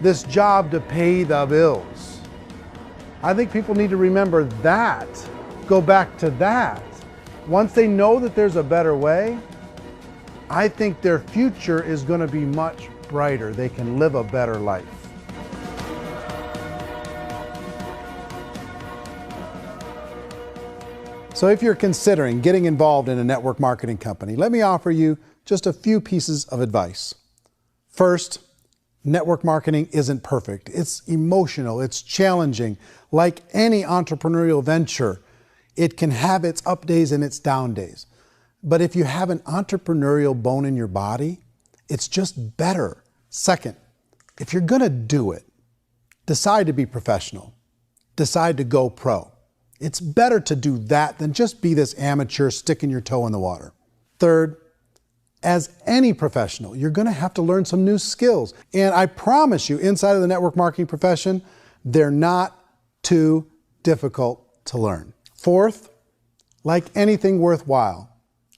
this job to pay the bills. I think people need to remember that, go back to that. Once they know that there's a better way, I think their future is going to be much brighter. They can live a better life. So if you're considering getting involved in a network marketing company, let me offer you just a few pieces of advice. First, network marketing isn't perfect. It's emotional, it's challenging. Like any entrepreneurial venture, it can have its up days and its down days. But if you have an entrepreneurial bone in your body, it's just better. Second, if you're gonna do it, decide to be professional. Decide to go pro. It's better to do that than just be this amateur sticking your toe in the water. Third, as any professional, you're gonna have to learn some new skills. And I promise you, inside of the network marketing profession, they're not too difficult to learn. Fourth, like anything worthwhile,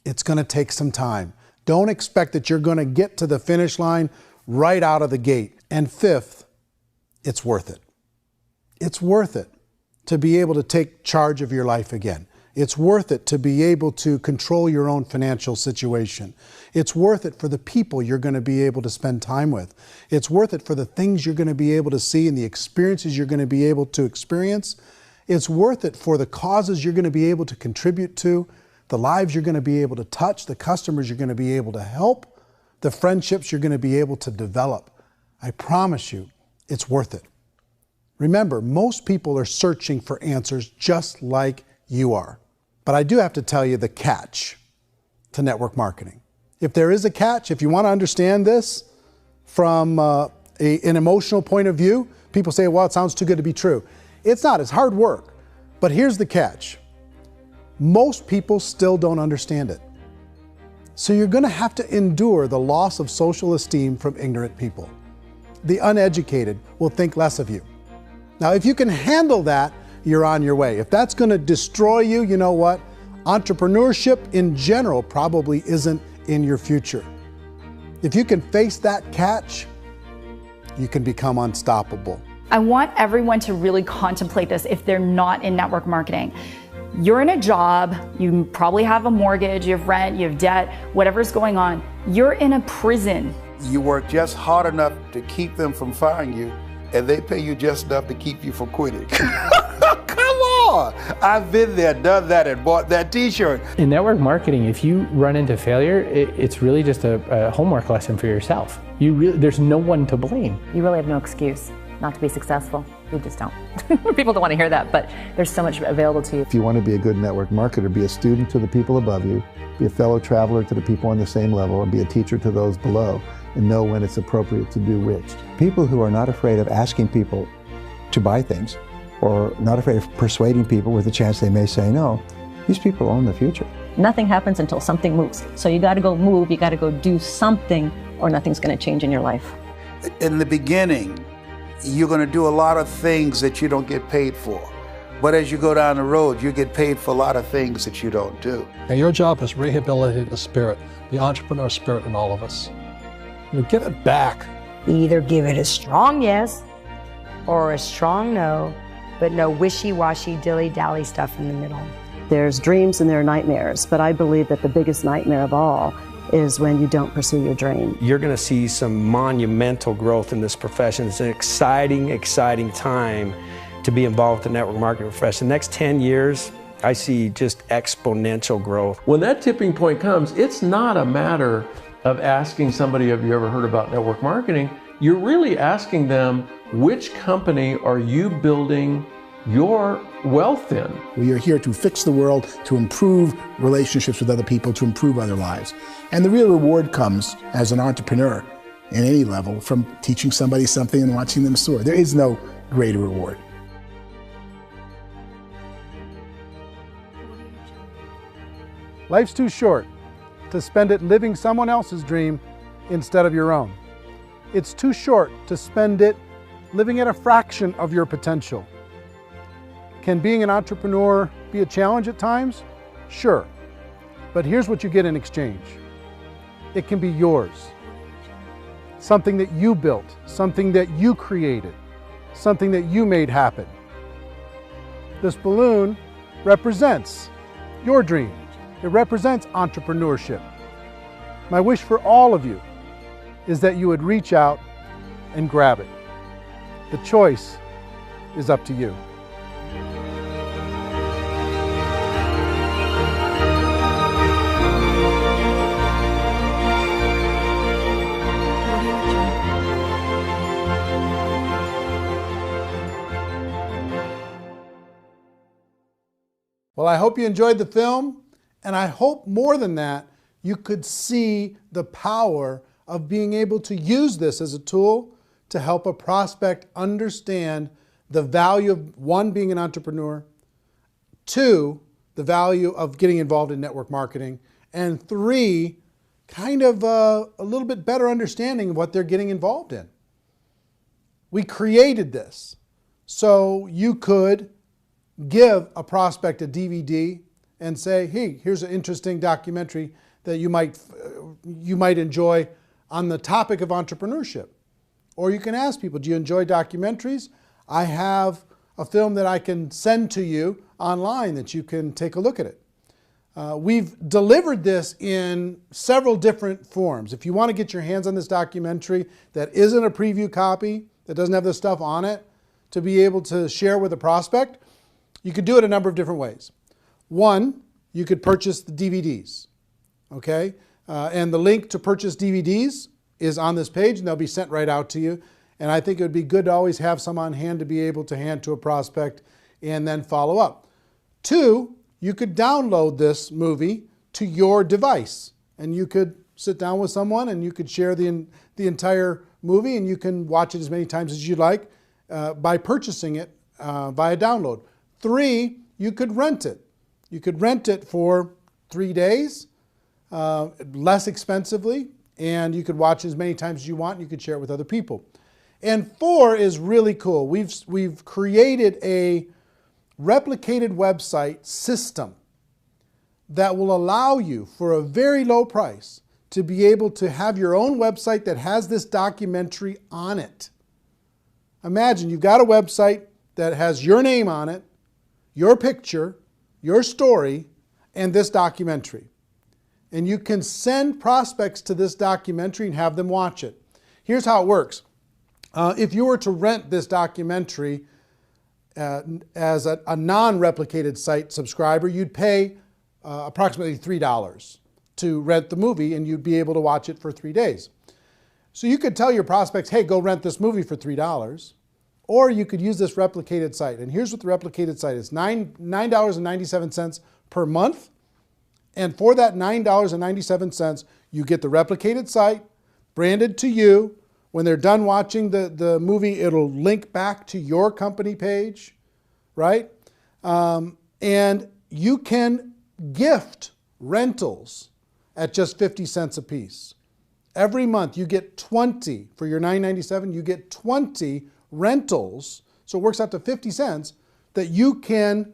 it's gonna take some time. Don't expect that you're gonna get to the finish line right out of the gate. And fifth, it's worth it. It's worth it to be able to take charge of your life again. It's worth it to be able to control your own financial situation. It's worth it for the people you're going to be able to spend time with. It's worth it for the things you're going to be able to see and the experiences you're going to be able to experience. It's worth it for the causes you're going to be able to contribute to, the lives you're going to be able to touch, the customers you're going to be able to help, the friendships you're going to be able to develop. I promise you, it's worth it. Remember, most people are searching for answers just like you are. But I do have to tell you the catch to network marketing. If there is a catch, if you want to understand this from an emotional point of view, people say, well, it sounds too good to be true. It's not, it's hard work. But here's the catch. Most people still don't understand it. So you're going to have to endure the loss of social esteem from ignorant people. The uneducated will think less of you. Now, if you can handle that, you're on your way. If that's going to destroy you, you know what? Entrepreneurship in general probably isn't in your future. If you can face that catch, you can become unstoppable. I want everyone to really contemplate this if they're not in network marketing. You're in a job, you probably have a mortgage, you have rent, you have debt, whatever's going on. You're in a prison. You work just hard enough to keep them from firing you, and they pay you just enough to keep you from quitting. Come on! I've been there, done that, and bought that t-shirt. In network marketing, if you run into failure, it's really just a homework lesson for yourself. There's no one to blame. You really have no excuse not to be successful. You just don't. People don't want to hear that, but there's so much available to you. If you want to be a good network marketer, be a student to the people above you, be a fellow traveler to the people on the same level, and be a teacher to those below, and know when it's appropriate to do which. People who are not afraid of asking people to buy things, or not afraid of persuading people with a chance they may say no, these people own the future. Nothing happens until something moves. So you got to go move, you got to go do something, or nothing's going to change in your life. In the beginning, you're going to do a lot of things that you don't get paid for. But as you go down the road, you get paid for a lot of things that you don't do. And your job is rehabilitate the spirit, the entrepreneur spirit in all of us. You get it back. Either give it a strong yes or a strong no, but no wishy-washy, dilly-dally stuff in the middle. There's dreams and there are nightmares, but I believe that the biggest nightmare of all is when you don't pursue your dream. You're going to see some monumental growth in this profession. It's an exciting, exciting time to be involved with the network marketing profession. The next 10 years, I see just exponential growth. When that tipping point comes, it's not a matter of asking somebody, have you ever heard about network marketing? You're really asking them, which company are you building your wealth in? We are here to fix the world, to improve relationships with other people, to improve other lives. And the real reward comes as an entrepreneur in any level from teaching somebody something and watching them soar. There is no greater reward. Life's too short to spend it living someone else's dream instead of your own. It's too short to spend it living at a fraction of your potential. Can being an entrepreneur be a challenge at times? Sure. But here's what you get in exchange. It can be yours. Something that you built, something that you created, something that you made happen. This balloon represents your dream. It represents entrepreneurship. My wish for all of you is that you would reach out and grab it. The choice is up to you. Well, I hope you enjoyed the film, and I hope more than that, you could see the power of being able to use this as a tool to help a prospect understand the value of, one, being an entrepreneur, two, the value of getting involved in network marketing, and three, kind of a little bit better understanding of what they're getting involved in. We created this so you could give a prospect a DVD and say, hey, here's an interesting documentary that you might enjoy on the topic of entrepreneurship. Or you can ask people, do you enjoy documentaries? I have a film that I can send to you online that you can take a look at it. We've delivered this in several different forms. If you want to get your hands on this documentary that isn't a preview copy, that doesn't have this stuff on it, to be able to share with a prospect, you could do it a number of different ways. One, you could purchase the DVDs, okay? And the link to purchase DVDs is on this page, and they'll be sent right out to you. And I think it would be good to always have some on hand to be able to hand to a prospect and then follow up. Two, you could download this movie to your device, and you could sit down with someone and you could share the entire movie, and you can watch it as many times as you'd like by purchasing it via download. Three, you could rent it. You could rent it for 3 days, less expensively, and you could watch it as many times as you want, and you could share it with other people. And four is really cool. We've created a replicated website system that will allow you, for a very low price, to be able to have your own website that has this documentary on it. Imagine you've got a website that has your name on it, your picture, your story, and this documentary. And you can send prospects to this documentary and have them watch it. Here's how it works. If you were to rent this documentary as a non-replicated site subscriber, you'd pay approximately $3 to rent the movie, and you'd be able to watch it for 3 days. So you could tell your prospects, hey, go rent this movie for $3, or you could use this replicated site. And here's what the replicated site is: $9.97 per month. And for that $9.97, you get the replicated site branded to you. When they're done watching the movie, it'll link back to your company page, right? And you can gift rentals at just 50 cents a piece. Every month you get 20, for your $9.97, you get 20 rentals, so it works out to 50 cents, that you can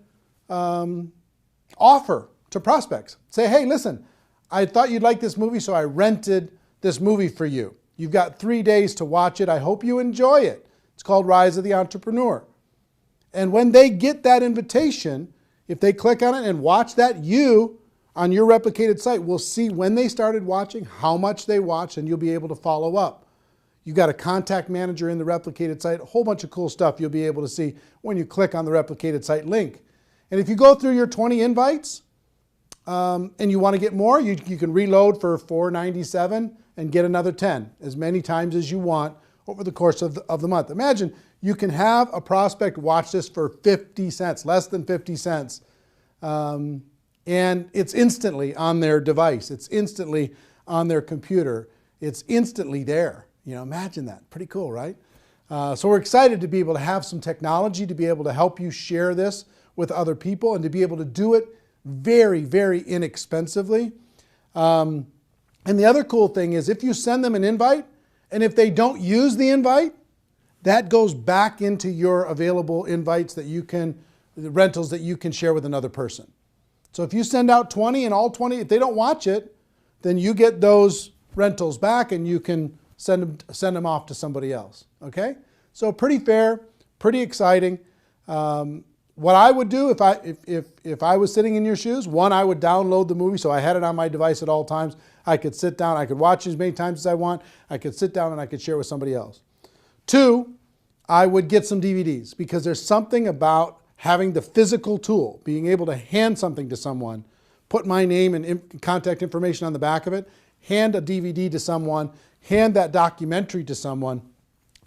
offer to prospects. Say, hey, listen, I thought you'd like this movie, so I rented this movie for you. You've got 3 days to watch it. I hope you enjoy it. It's called Rise of the Entrepreneur. And when they get that invitation, if they click on it and watch that, you, on your replicated site, will see when they started watching, how much they watched, and you'll be able to follow up. You've got a contact manager in the replicated site, a whole bunch of cool stuff you'll be able to see when you click on the replicated site link. And if you go through your 20 invites and you want to get more, you can reload for $4.97 and get another 10, as many times as you want over the course of the month. Imagine you can have a prospect watch this for 50 cents, less than 50 cents. And it's instantly on their device. It's instantly on their computer. It's instantly there. You know, imagine that. Pretty cool, right? So we're excited to be able to have some technology to be able to help you share this with other people and to be able to do it very, very inexpensively. And the other cool thing is, if you send them an invite, and if they don't use the invite, that goes back into your available invites that you can, the rentals that you can share with another person. So if you send out 20 and all 20, if they don't watch it, then you get those rentals back and you can send them off to somebody else. Okay? So pretty fair, pretty exciting. What I would do if I was sitting in your shoes, one, I would download the movie so I had it on my device at all times. I could sit down, I could watch as many times as I want. I could sit down and I could share with somebody else. Two, I would get some DVDs, because there's something about having the physical tool, being able to hand something to someone, put my name and contact information on the back of it, hand a DVD to someone, hand that documentary to someone,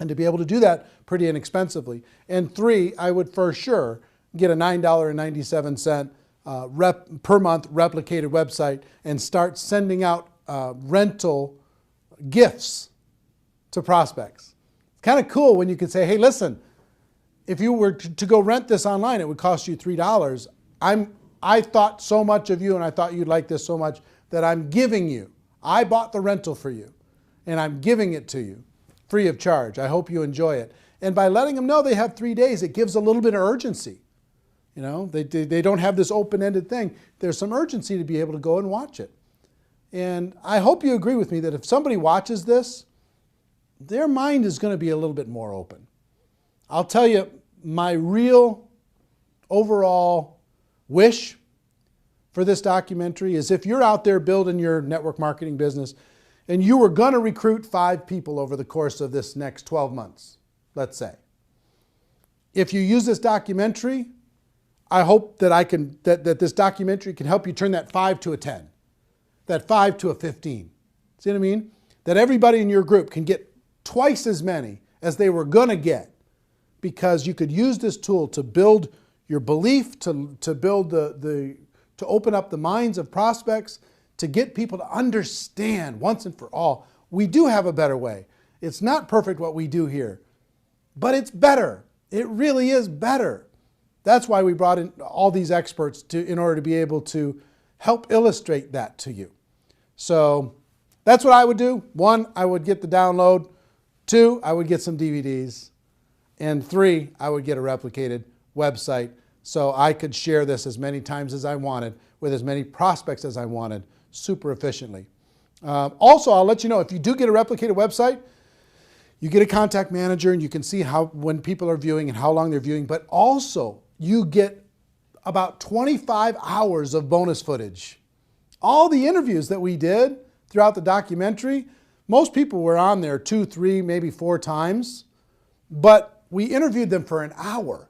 and to be able to do that pretty inexpensively. And three, I would for sure get a $9.97 per month replicated website and start sending out rental gifts to prospects. It's kind of cool when you can say, hey, listen, if you were to go rent this online, it would cost you $3. I thought so much of you, and I thought you'd like this so much that I'm giving you. I bought the rental for you, and I'm giving it to you free of charge. I hope you enjoy it. And by letting them know they have 3 days, it gives a little bit of urgency. You know, they don't have this open-ended thing. There's some urgency to be able to go and watch it. And I hope you agree with me that if somebody watches this, their mind is going to be a little bit more open. I'll tell you, my real overall wish for this documentary is if you're out there building your network marketing business and you were going to recruit 5 people over the course of this next 12 months, let's say. If you use this documentary, I hope that that this documentary can help you turn that 5 to a 10, that 5 to a 15. See what I mean? That everybody in your group can get twice as many as they were going to get, because you could use this tool to build your belief, to build to open up the minds of prospects, to get people to understand once and for all, we do have a better way. It's not perfect what we do here, but it's better. It really is better. That's why we brought in all these experts in order to be able to help illustrate that to you. So that's what I would do. 1, I would get the download. 2, I would get some DVDs. And 3, I would get a replicated website so I could share this as many times as I wanted with as many prospects as I wanted super efficiently. Also, I'll let you know, if you do get a replicated website, you get a contact manager and you can see when people are viewing and how long they're viewing, but also you get about 25 hours of bonus footage. All the interviews that we did throughout the documentary, most people were on there 2, 3, maybe 4 times, but we interviewed them for an hour.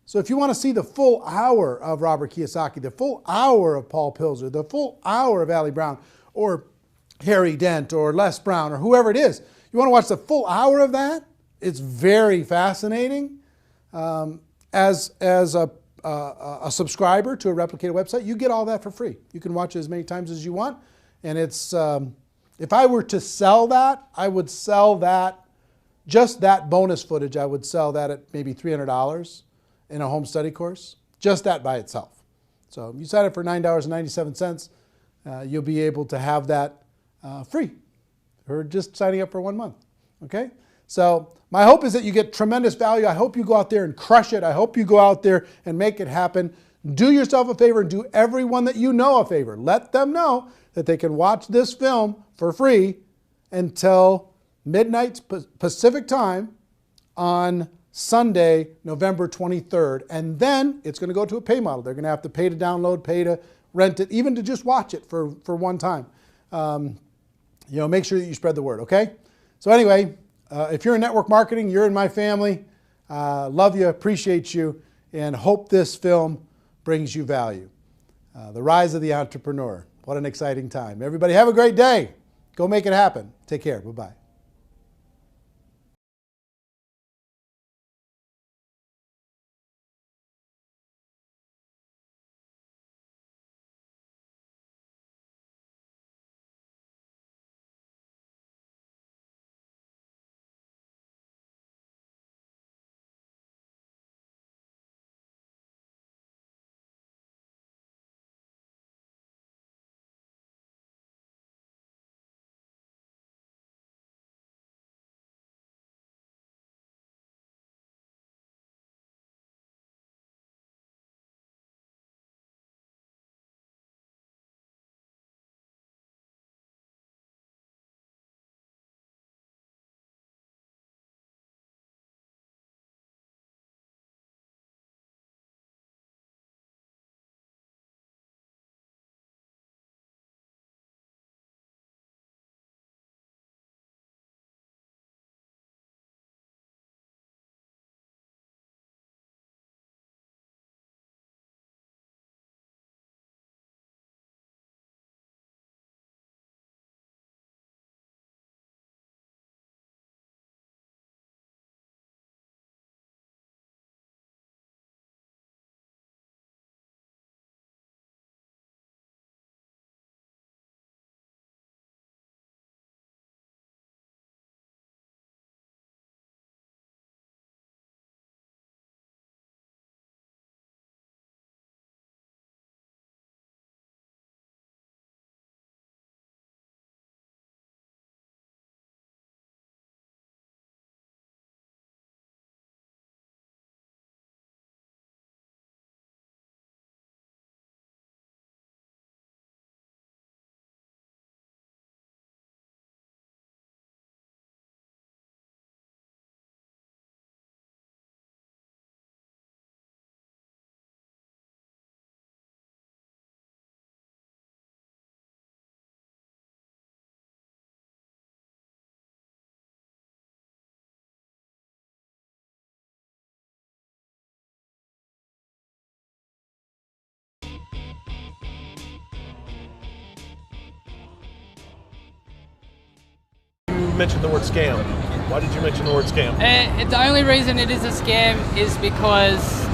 So if you want to see the full hour of Robert Kiyosaki, the full hour of Paul Pilzer, the full hour of Ali Brown, or Harry Dent, or Les Brown, or whoever it is, you want to watch the full hour of that? It's very fascinating. As a subscriber to a replicated website, you get all that for free. You can watch it as many times as you want. And it's, if I were to sell that, I would sell that, just that bonus footage, I would sell that at maybe $300 in a home study course, just that by itself. So if you sign up for $9.97, you'll be able to have that free, or just signing up for 1 month, okay? So my hope is that you get tremendous value. I hope you go out there and crush it. I hope you go out there and make it happen. Do yourself a favor and do everyone that you know a favor. Let them know that they can watch this film for free until midnight Pacific time on Sunday, November 23rd. And then it's going to go to a pay model. They're going to have to pay to download, pay to rent it, even to just watch it for one time. Make sure that you spread the word, okay? So anyway, if you're in network marketing, you're in my family. Love you, appreciate you, and hope this film brings you value. The Rise of the Entrepreneur. What an exciting time. Everybody have a great day. Go make it happen. Take care. Bye-bye. mentioned the word scam. Why did you mention the word scam? The only reason it is a scam is because